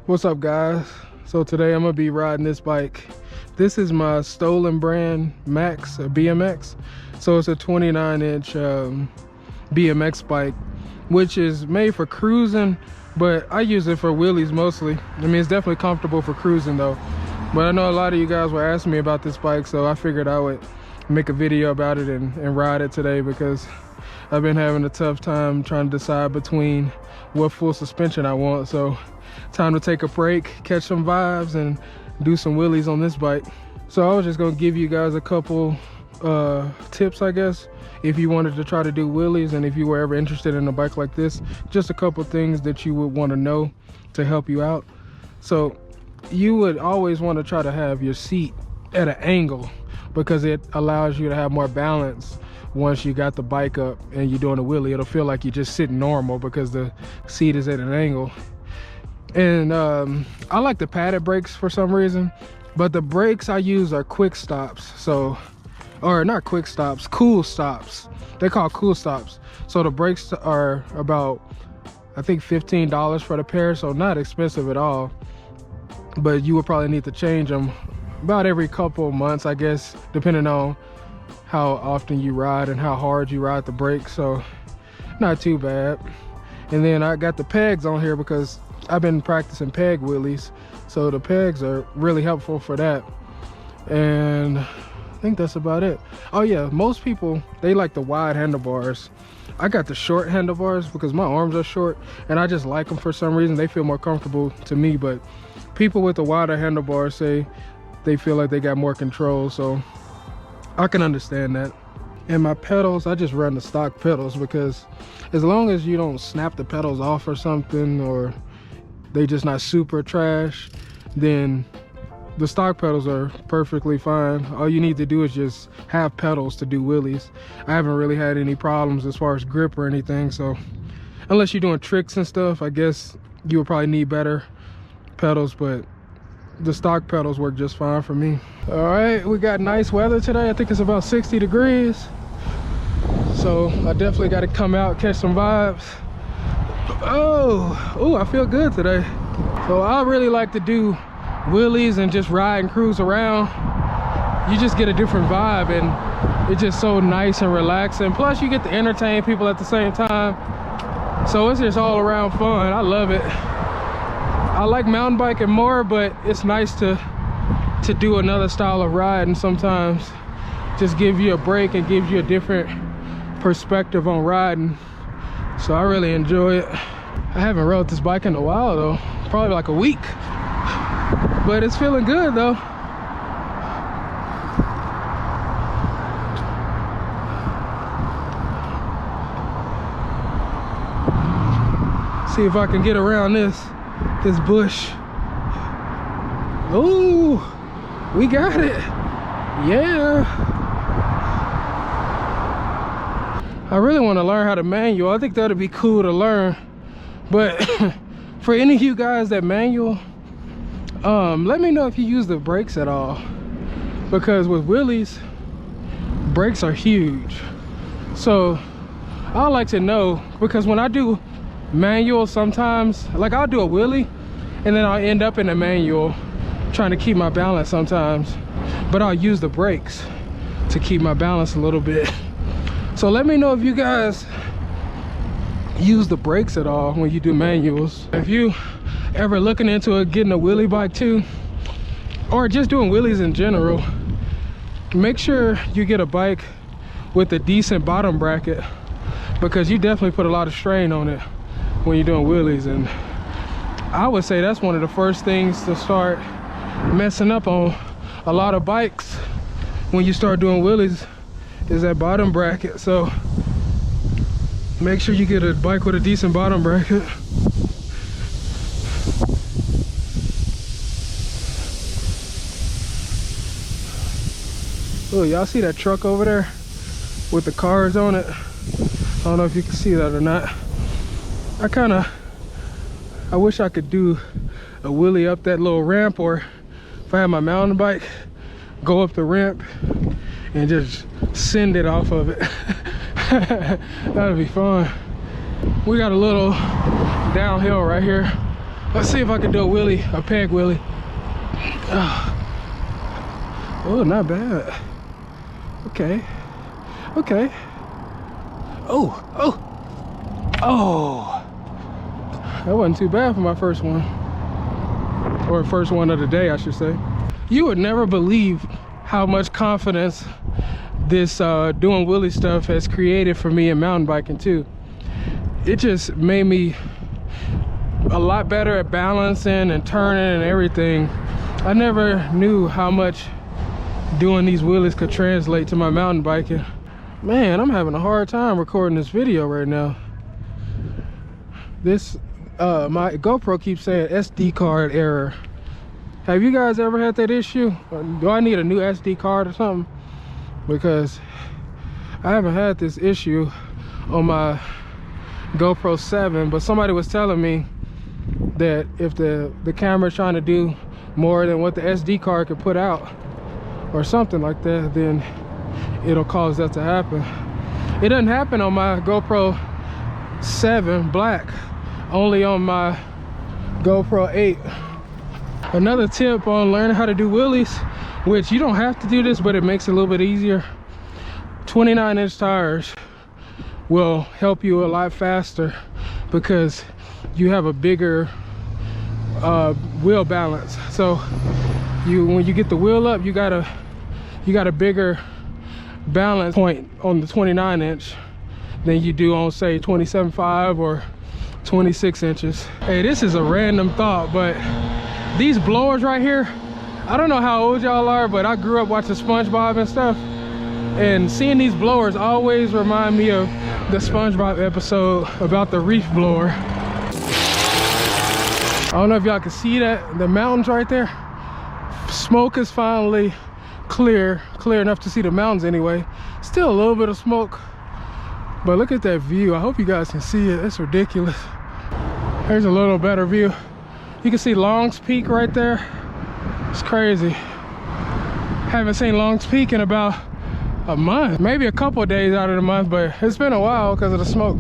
What's up, guys? So today I'm gonna be riding this bike. This is my Stolen Brand Max, or BMX. So it's a 29-inch BMX bike, which is made for cruising, but I use it for wheelies mostly. I mean, it's definitely comfortable for cruising though. But I know a lot of you guys were asking me about this bike, so I figured I would make a video about it and ride it today, because I've been having a tough time trying to decide between what full suspension I want. So time to take a break, catch some vibes, and do some wheelies on this bike. So I was just gonna give you guys a couple tips, I guess, if you wanted to try to do wheelies, and if you were ever interested in a bike like this, just a couple things that you would want to know to help you out. So you would always want to try to have your seat at an angle, because it allows you to have more balance. Once you got the bike up and you're doing a wheelie, it'll feel like you're just sitting normal because the seat is at an angle. And I like the padded brakes for some reason, but the brakes I use are quick stops. So, or not quick stops, cool stops. They're called cool stops. So the brakes are about, I think, $15 for the pair, so not expensive at all. But you would probably need to change them about every couple months, I guess, depending on how often you ride and how hard you ride the brakes. So not too bad. And then I got the pegs on here because I've been practicing peg wheelies, so the pegs are really helpful for that. And I think that's about it. Oh yeah, most people, they like the wide handlebars. I got the short handlebars because my arms are short, and I just like them for some reason. They feel more comfortable to me, but people with the wider handlebars say they feel like they got more control, so I can understand that. And my pedals, I just run the stock pedals, because as long as you don't snap the pedals off or something, or they just not super trash, then the stock pedals are perfectly fine. All you need to do is just have pedals to do wheelies. I haven't really had any problems as far as grip or anything, so unless you're doing tricks and stuff, I guess you would probably need better pedals, but the stock pedals work just fine for me. All right, we got nice weather today. I think it's about 60 degrees. So I definitely got to come out, catch some vibes. Oh, I feel good today. So I really like to do wheelies and just ride and cruise around. You just get a different vibe, and it's just so nice and relaxing. Plus you get to entertain people at the same time. So it's just all around fun. I love it. I like mountain biking more, but it's nice to do another style of riding sometimes. Just give you a break and gives you a different perspective on riding. So I really enjoy it. I haven't rode this bike in a while though, probably like a week, but it's feeling good though. See if I can get around this bush. Ooh, we got it. Yeah. I really want to learn how to manual. I think that'd be cool to learn. But for any of you guys that manual, let me know if you use the brakes at all, because with wheelies, brakes are huge. So I like to know, because when I do manual, sometimes, like, I'll do a wheelie and then I'll end up in a manual trying to keep my balance sometimes, but I'll use the brakes to keep my balance a little bit. So let me know if you guys use the brakes at all when you do manuals. If you ever looking into getting a wheelie bike too, or just doing wheelies in general, make sure you get a bike with a decent bottom bracket, because you definitely put a lot of strain on it when you're doing wheelies. And I would say that's one of the first things to start messing up on a lot of bikes when you start doing wheelies, is that bottom bracket. So make sure you get a bike with a decent bottom bracket. Oh, y'all see that truck over there with the cars on it? I don't know if you can see that or not. I wish I could do a wheelie up that little ramp, or if I had my mountain bike, go up the ramp and just send it off of it. That'd be fun. We got a little downhill right here. Let's see if I can do a wheelie, a peg wheelie. Oh, not bad. Okay. Okay. Oh, oh, oh. That wasn't too bad for my first one. Or first one of the day, I should say. You would never believe how much confidence this doing wheelie stuff has created for me in mountain biking too. It just made me a lot better at balancing and turning and everything. I never knew how much doing these wheelies could translate to my mountain biking. Man, I'm having a hard time recording this video right now. This my GoPro keeps saying SD card error. Have you guys ever had that issue? Do I need a new SD card or something? Because I haven't had this issue on my GoPro 7, but somebody was telling me that if the camera's trying to do more than what the SD card could put out or something like that, then it'll cause that to happen. It doesn't happen on my GoPro 7 Black, only on my GoPro 8. Another tip on learning how to do wheelies, which you don't have to do this, but it makes it a little bit easier. 29-inch tires will help you a lot faster because you have a bigger wheel balance. So when you get the wheel up, you got a bigger balance point on the 29-inch than you do on, say, 27.5 or 26 inches. Hey, this is a random thought, but these blowers right here, I don't know how old y'all are, but I grew up watching SpongeBob and stuff, and seeing these blowers always remind me of the SpongeBob episode about the reef blower. I don't know if y'all can see that, the mountains right there. Smoke is finally clear enough to see the mountains anyway. Still a little bit of smoke, but look at that view. I hope you guys can see it. It's ridiculous. Here's a little better view. You can see Long's Peak right there. It's crazy. Haven't seen Long's Peak in about a month, maybe a couple of days out of the month, but it's been a while because of the smoke.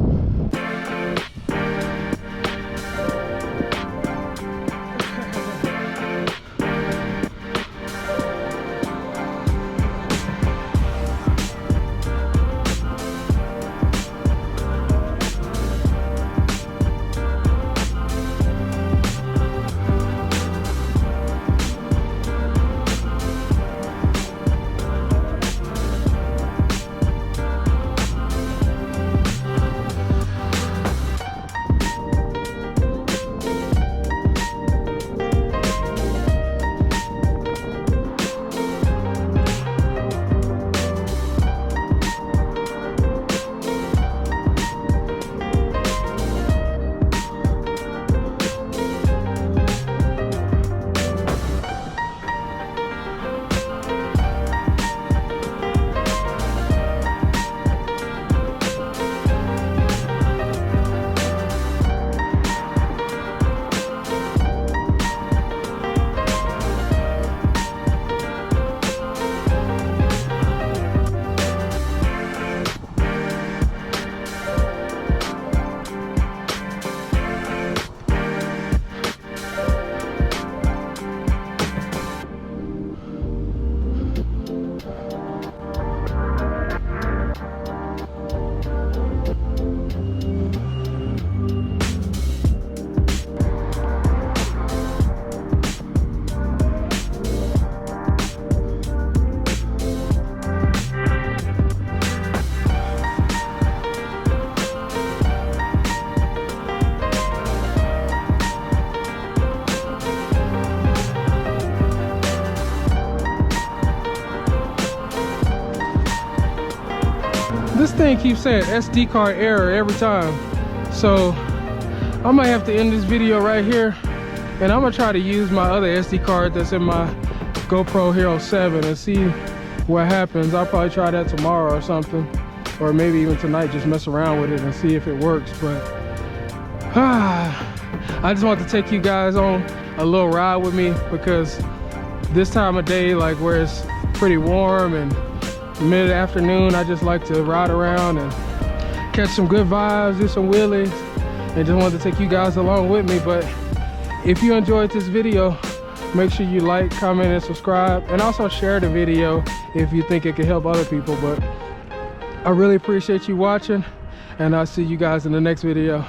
This thing keeps saying SD card error every time. So I might have to end this video right here, and I'm gonna try to use my other SD card that's in my GoPro Hero 7 and see what happens. I'll probably try that tomorrow or something, or maybe even tonight, just mess around with it and see if it works. But I just want to take you guys on a little ride with me, because this time of day, like where it's pretty warm and mid-afternoon, I just like to ride around and catch some good vibes, do some wheelies, and just wanted to take you guys along with me. But if you enjoyed this video, make sure you like, comment, and subscribe, and also share the video if you think it can help other people. But I really appreciate you watching, and I'll see you guys in the next video.